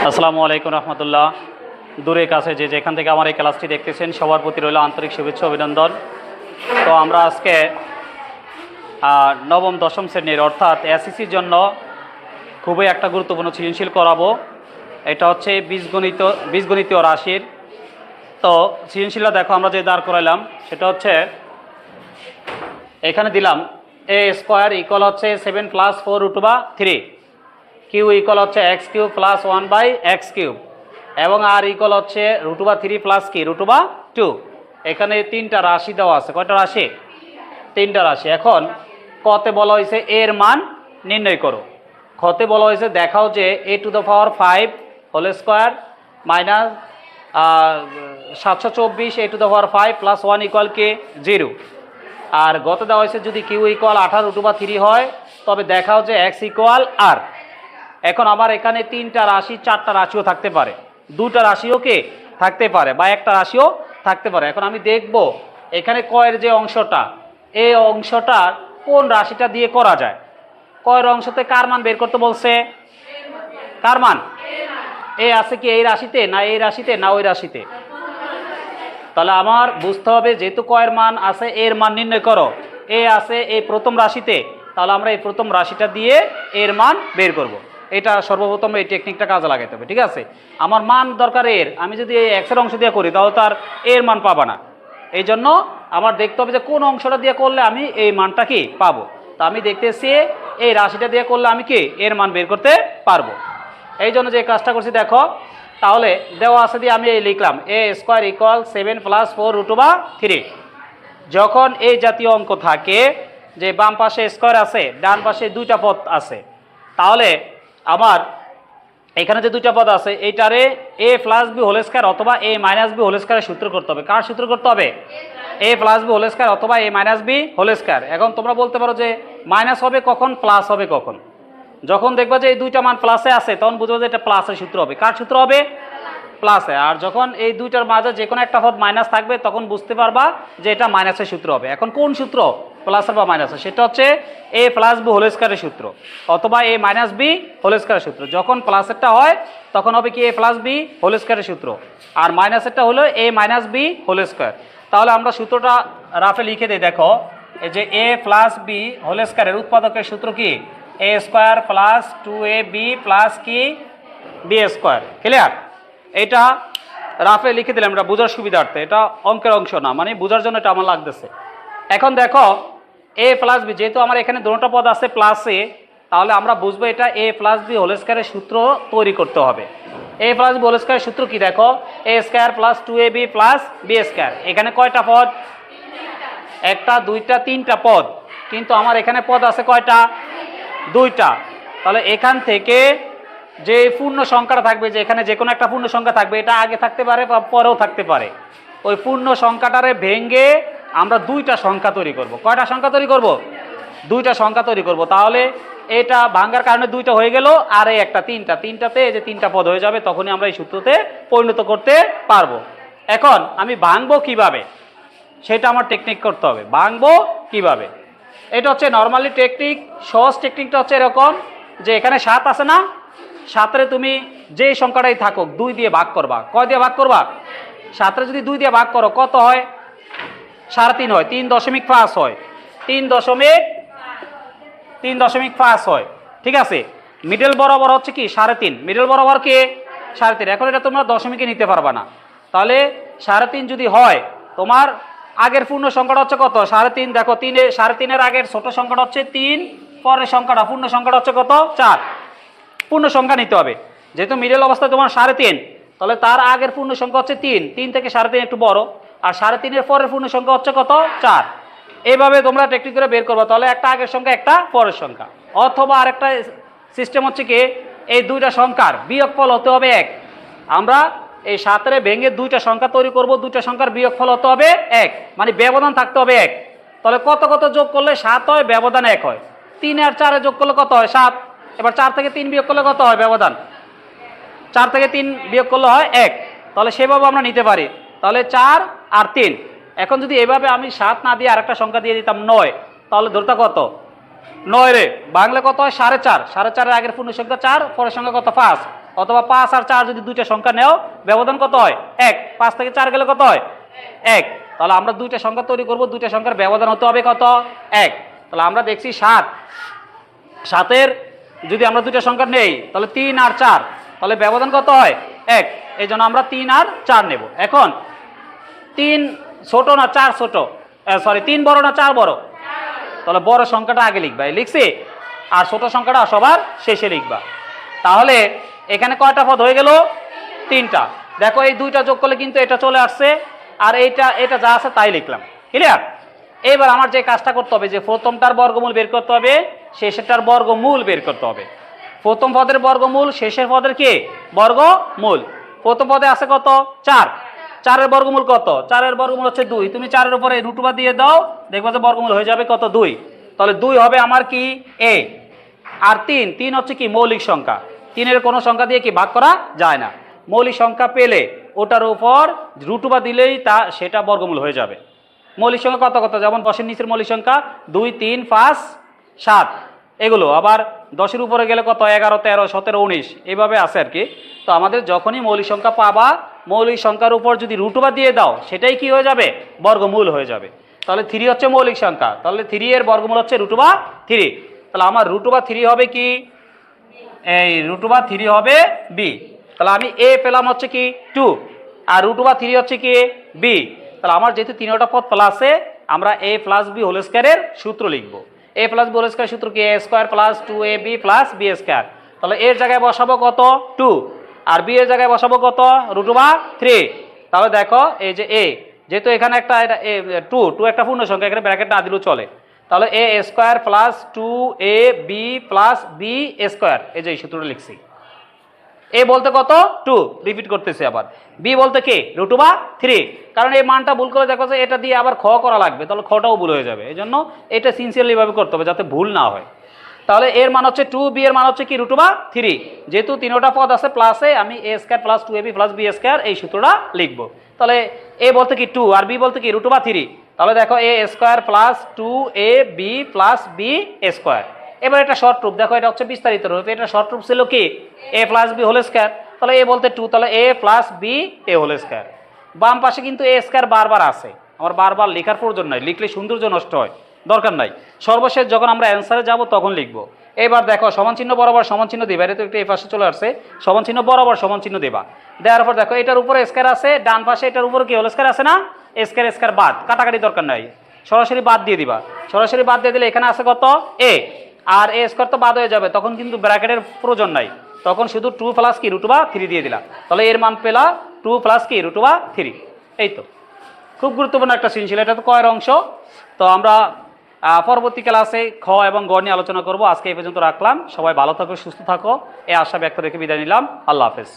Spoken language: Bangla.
আসসালামু আলাইকুম রহমতুল্লাহ। দূরে কাছে যে যেখান থেকে আমার এই ক্লাসটি দেখতেছেন সবার প্রতি রইল আন্তরিক শুভেচ্ছা অভিনন্দন। তো আমরা আজকে নবম দশম শ্রেণীর অর্থাৎ এসএসসির জন্য খুবই একটা গুরুত্বপূর্ণ সৃজনশীল করাবো। এটা হচ্ছে বীজগণিতীয় রাশির। তো সৃজনশীলটা দেখো, আমরা যে দাঁড় করাইলাম সেটা হচ্ছে এখানে দিলাম এ স্কোয়ার ইকুয়াল হচ্ছে 7 + 4√3, কিউ ইকুয়াল হচ্ছে এক্স কিউব প্লাস 1/x³ এবং আর ইকুয়াল হচ্ছে √3 প্লাস কি √2। এখানে তিনটা রাশি দেওয়া আছে। কয়টা রাশি? তিনটা রাশি। এখন কতে বলা হয়েছে এর মান নির্ণয় করো। খতে বলা হয়েছে দেখাও যে a⁵ whole square minus 724 a⁵ plus 1 equal কে 0। আর গত দেওয়া হয়েছে যদি কিউ ইকুয়াল 18√3 হয় তবে দেখাও যে এক্স ইকুয়াল আর। এখন আমার এখানে তিনটা রাশি, চারটা রাশিও থাকতে পারে, দুটা রাশিও কে থাকতে পারে বা একটা রাশিও থাকতে পারে। এখন আমি দেখব এখানে কয়ের যে অংশটা, এই অংশটার কোন রাশিটা দিয়ে করা যায়। কয়ের অংশতে কার মান বের করতে বলছে? কার মান? এ আছে কি এই রাশিতে, না এই রাশিতে, না ওই রাশিতে? তাহলে আমার বুঝতে হবে যেহেতু কয়ের মান আছে এর মান নির্ণয় করো, এ আছে এই প্রথম রাশিতে, তাহলে আমরা এই প্রথম রাশিটা দিয়ে এর মান বের করব। এটা সর্বপ্রথম এই টেকনিকটা কাজে লাগাতে হবে, ঠিক আছে? আমার মান দরকার এর, আমি যদি এই এক্সের অংশ দিয়ে করি তাহলে তার এর মান পাবা না। এই জন্য আমার দেখতে হবে যে কোন অংশটা দিয়ে করলে আমি এই মানটা কি পাবো। তা আমি দেখতেছি এই রাশিটা দিয়ে করলে আমি কি এর মান বের করতে পারবো। এই জন্য যে কাজটা করছি দেখো, তাহলে দেওয়া আছে দিয়ে আমি এই লিখলাম a² ইকুয়াল 7 + 4√3। যখন এই জাতীয় অঙ্ক থাকে যে বাম পাশে স্কোয়ার আছে, ডান পাশে দুইটা পদ আছে, তাহলে আমার এখানে যে দুইটা পদ আছে এইটারে a + b হোল স্কয়ার অথবা a - b হোল স্কয়ারের সূত্র করতে হবে। কার সূত্র করতে হবে? a + b হোল স্কয়ার অথবা a - b হোল স্কয়ার। এখন তোমরা বলতে পারো যে মাইনাস হবে কখন, প্লাস হবে কখন? যখন দেখবা যে এই দুইটা মান প্লাসে আছে তখন বুঝবো যে এটা প্লাসের সূত্র হবে। কার সূত্র হবে? প্লাসে। আর যখন এই দুইটার মাঝে যে কোনো একটা পদ মাইনাস থাকবে তখন বুঝতে পারবা যে এটা মাইনাসের সূত্র হবে। এখন কোন সূত্র, প্লাসের বা মাইনাসের? সেটা হচ্ছে a + b হোল স্কয়ারের সূত্র অথবা a - b হোল স্কয়ারের সূত্র। যখন প্লাসেরটা হয় তখন হবে কি a + b হোল স্কয়ারের সূত্র, আর মাইনাসেরটা হলো a - b হোল স্কয়ার। তাহলে আমরা সূত্রটা রাফে লিখে দিই। দেখো এই যে a + b হোল স্কয়ারের উৎপাদকের সূত্র কি? a² + 2ab + কি b²। ক্লিয়ার? এটা রাফে লিখে দিলাম, এটা বোঝার সুবিধার্থে, এটা অঙ্কের অংশ না, মানে বোঝার জন্য এটা আমার লাগতেছে। এখন দেখো a + b, যেহেতু আমার এখানে দুটো পদ আছে প্লাসে, তাহলে আমরা বুঝবো এটা a + b হোল স্কয়ারের সূত্র তৈরি করতে হবে। a + b হোল স্কয়ারের সূত্র কি? দেখো a² + 2ab + b²। এখানে কয়টা পদ? একটা, দুইটা, তিনটা পদ, কিন্তু আমার এখানে পদ আছে কয়টা? দুইটা। তাহলে এখান থেকে যে পূর্ণ সংখ্যাটা থাকবে, যে এখানে যে কোনো একটা পূর্ণ সংখ্যা থাকবে, এটা আগে থাকতে পারে বা পরেও থাকতে পারে। ওই পূর্ণ সংখ্যাটারে ভেঙে আমরা দুইটা সংখ্যা তৈরি করব। কয়টা সংখ্যা তৈরি করব? দুইটা সংখ্যা তৈরি করব। তাহলে এটা ভাঙার কারণে দুইটা হয়ে গেল, আর এই একটা তিনটাতে এই যে তিনটা পদ হয়ে যাবে, তখনই আমরা এই সূত্রতে পরিণত করতে পারবো। এখন আমি ভাঙবো কিভাবে সেটা আমার টেকনিক করতে হবে। ভাঙবো কিভাবে? এটা হচ্ছে নর্মালি টেকনিক। সহজ টেকনিকটা হচ্ছে এরকম যে এখানে 7 আছে না, 7-রে তুমি যেই সংখ্যাটাই থাকুক 2 দিয়ে ভাগ করবা। কয় দিয়ে ভাগ করবা? 7-রে যদি 2 দিয়ে ভাগ করো কত হয়? 3.5 হয়, 3.5 হয়, 3.5 হয়, ঠিক আছে? মিডল বরাবর হচ্ছে কি 3.5, মিডল বরাবর কি 3.5। এখন এটা তোমরা দশমিকে নিতে পারবা না, তাহলে 3.5 যদি হয়, তোমার আগের পূর্ণ সংখ্যাটা হচ্ছে কত? 3.5। দেখো 3.5-এর আগের ছোট সংখ্যাটা হচ্ছে 3, পরের সংখ্যাটা পূর্ণ সংখ্যাটা হচ্ছে কত? 4। পূর্ণ সংখ্যা নিতে হবে। যেহেতু মিডল অবস্থায় তোমার 3.5, তাহলে তার আগের পূর্ণ সংখ্যা হচ্ছে 3 থেকে 3.5 একটু বড়, আর 3.5-এর পরের পূর্ণ সংখ্যা হচ্ছে কত? 4। এইভাবে তোমরা টেকনিক করে বের করবা। তাহলে একটা আগের সংখ্যা, একটা পরের সংখ্যা। অথবা আরেকটা সিস্টেম হচ্ছে কি, এই দুইটা সংখ্যার বিয়োগফল হতে হবে 1। আমরা এই 7-রে ভেঙে দুইটা সংখ্যা তৈরি করব, দুইটা সংখ্যার বিয়োগফল হতে হবে 1, মানে ব্যবধান থাকতে হবে 1। তাহলে কত কত যোগ করলে 7 হয়, ব্যবধান 1 হয়। 3 আর 4-এ যোগ করলে কত হয়? 7। এবার 4 থেকে 3 বিয়োগ করলে কত হয়? ব্যবধান 4 থেকে 3 বিয়োগ করলে হয় 1। তাহলে সেভাবে আমরা নিতে পারি। তাহলে 4 আর 3। এখন যদি এভাবে আমি 7 না দিয়ে আরেকটা সংখ্যা দিয়ে দিতাম 9, তাহলে ধরতা কত? 9 রে বাংলা কত হয়? 4.5। 4.5-এর আগের পূর্ণ সংখ্যা 4, পরের সংখ্যা কত? 5। অথবা 5 আর 4 যদি দুইটা সংখ্যা নেও ব্যবধান কত হয় 1, 5 থেকে 4 গেলে কত হয় 1। তাহলে আমরা দুইটা সংখ্যা তৈরি করব, দুইটা সংখ্যার ব্যবধান হতে হবে কত 1। তাহলে আমরা দেখছি 7-এর যদি আমরা দুইটা সংখ্যা নেই তাহলে 3 আর 4, তাহলে ব্যবধান কত হয় 1, এই জন্য আমরা 3 আর 4 নেব। এখন 3 ছোট না 4 ছোট, সরি 3 বড় না 4 বড়, তাহলে বড় সংখ্যাটা আগে লিখবা, লিখছি, আর ছোট সংখ্যাটা সবার শেষে লিখবা। তাহলে এখানে কয়টা পদ হয়ে গেল 3টা। দেখো এই দুইটা যোগ করলে কিন্তু এটা চলে আসছে, আর এটা যা আছে তাই লিখলাম, ক্লিয়ার। এবার আমার যে কাজটা করতে হবে যে প্রথমটার বর্গমূল বের করতে হবে, শেষেরটার বর্গমূল বের করতে হবে। প্রথম পদের বর্গমূল, শেষের পদের কি বর্গমূল। প্রথম পদে আছে কত 4, 4-এর বর্গমূল কত, 4-এর বর্গমূল হচ্ছে 2, তুমি 4-এর উপরে √2 দিয়ে দাও, দেখবা যে বর্গমূল হয়ে যাবে কত 2। তাহলে 2 হবে আমার কি a, আর 3 হচ্ছে কি মৌলিক সংখ্যা, 3-এর কোনো সংখ্যা দিয়ে কি ভাগ করা যায় না। মৌলিক সংখ্যা পেলে ওটার উপর √2 দিলেই সেটা বর্গমূল হয়ে যাবে। মৌলিক সংখ্যা কত কত, যেমন 10-এর নিচের মৌলিক সংখ্যা 2, 3, 5, 7 এগুলো, আবার 10-এর উপরে গেলে কত 11, 13, 17, 19 এইভাবে আছে আর কি। তো আমাদের যখনই মৌলিক সংখ্যা পাবা, মৌলিক সংখ্যার উপর যদি √2 দিয়ে দাও সেটাই কি হয়ে যাবে বর্গমূল হয়ে যাবে। তাহলে 3 হচ্ছে মৌলিক সংখ্যা, তাহলে 3-এর বর্গমূল হচ্ছে √3। তাহলে আমার √3 হবে কি, এই √3 হবে b। তাহলে আমি a পেলাম হচ্ছে কি 2, আর √3 হচ্ছে কি b। তাহলে আমার যেহেতু 3টা পদ প্লাসে, আমরা a + b হোল স্কয়ারের সূত্র লিখব। a + b হোল স্কয়ার সূত্র কি a² + 2ab + b²। তাহলে এর জায়গায় বসাবো কত 2, আর b এর জায়গায় বসাবো কত √3। তাহলে দেখো এই যে a, যেহেতু এখানে একটা 2 একটা পূর্ণ সংখ্যা, এখানে ব্র্যাকেট না দিলেও চলে। তাহলে a² + 2ab + b², এই যে এই সূত্রটা লিখছি। a বলতে কত 2, রিপিট করতেছি আবার। b বলতে কি √3, কারণ এই মানটা ভুল করে দেখো যে এটা দিয়ে আবার খ করা লাগবে, তাহলে খটাও ভুল হয়ে যাবে, এই জন্য এটা সিনসিয়ারলি ভাবে করতে হবে যাতে ভুল না হয়। তাহলে এর মান হচ্ছে 2, b এর মান হচ্ছে কি √3। যেহেতু 3টা পদ আছে প্লাসে, আমি a² + 2ab + b² এই সূত্রটা লিখব। তাহলে a বলতে কি 2, আর b বলতে কি √3। তাহলে দেখো a² + 2ab + b²। এবার এটা শর্ট রূপ, দেখো এটা হচ্ছে বিস্তারিত রূপ, এটা শর্ট রূপ ছিল কি a + b হোল স্কয়ার। তাহলে a বলতে 2, তাহলে a + b a whole square. বাম পাশে কিন্তু a² বারবার আছে, আমার বারবার লেখার প্রয়োজন নাই, লিখলে সৌন্দর্য নষ্ট হয়, দরকার নাই। সর্বশেষ যখন আমরা অ্যান্সারে যাব তখন লিখব। এবার দেখো সমান চিহ্ন বরাবর সমান চিহ্ন দিবা, এটা তো একটু এই পাশে চলে আসছে, সমান চিহ্ন বরাবর সমান চিহ্ন দেবা। দেওয়ার পর দেখো এটার উপরে স্কয়ার আছে, ডান পাশে এটার উপরে কি হোল স্কয়ার আছে না, স্কয়ার বাদ, কাটাকাটি দরকার নাই, সরাসরি বাদ দিয়ে দিবা। সরাসরি বাদ দিয়ে দিলে এখানে আছে কত a, আর a² তো বাদ হয়ে যাবে, তখন কিন্তু ব্র্যাকেটের প্রয়োজন নাই, তখন শুধু 2 + কি √3 দিয়ে দিলাম। তাহলে এর মান পেলা 2 + কি √3। এই তো খুব গুরুত্বপূর্ণ একটা সিন ছিল, এটা তো কয়ের অংশ। তো আমরা পরবর্তী ক্লাসে খ এবং গ নিয়ে আলোচনা করব। আজকে এই পর্যন্ত রাখলাম, সবাই ভালো থাকো, সুস্থ থাকো, এই আশা ব্যক্ত রেখে বিদায় নিলাম। আল্লাহ হাফেজ।